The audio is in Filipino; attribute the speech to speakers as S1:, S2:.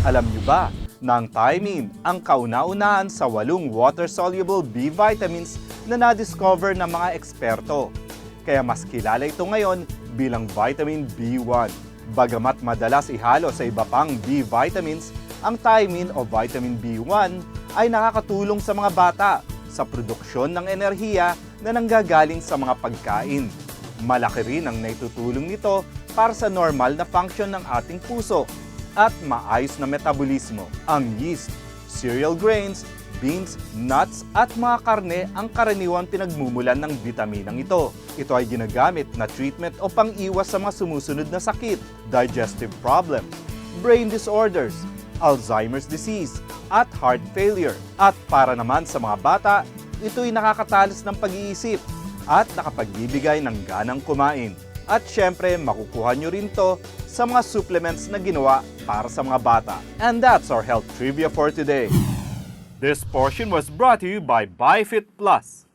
S1: Alam niyo ba na ang thiamine ang kauna-unahan sa 8 water-soluble B vitamins na na-discover ng mga eksperto? Kaya mas kilala ito ngayon bilang vitamin B1. Bagamat madalas ihalo sa iba pang B vitamins, ang thiamine o vitamin B1 ay nakakatulong sa mga bata sa produksyon ng enerhiya na nanggagaling sa mga pagkain. Malaki rin ang naitutulong nito para sa normal na function ng ating puso at maayos na metabolismo. Ang yeast, cereal grains, beans, nuts at mga karne ang karaniwang pinagmumulan ng bitaminang ito. Ito ay ginagamit na treatment o pang-iwas sa mga sumusunod na sakit, digestive problems, brain disorders, Alzheimer's disease, at heart failure. At para naman sa mga bata, ito'y nakakatalas ng pag-iisip at nakapagbibigay ng ganang kumain. At syempre, makukuha nyo rin to sa mga supplements na ginawa para sa mga bata. And that's our health trivia for today. This portion was brought to you by BiFit Plus.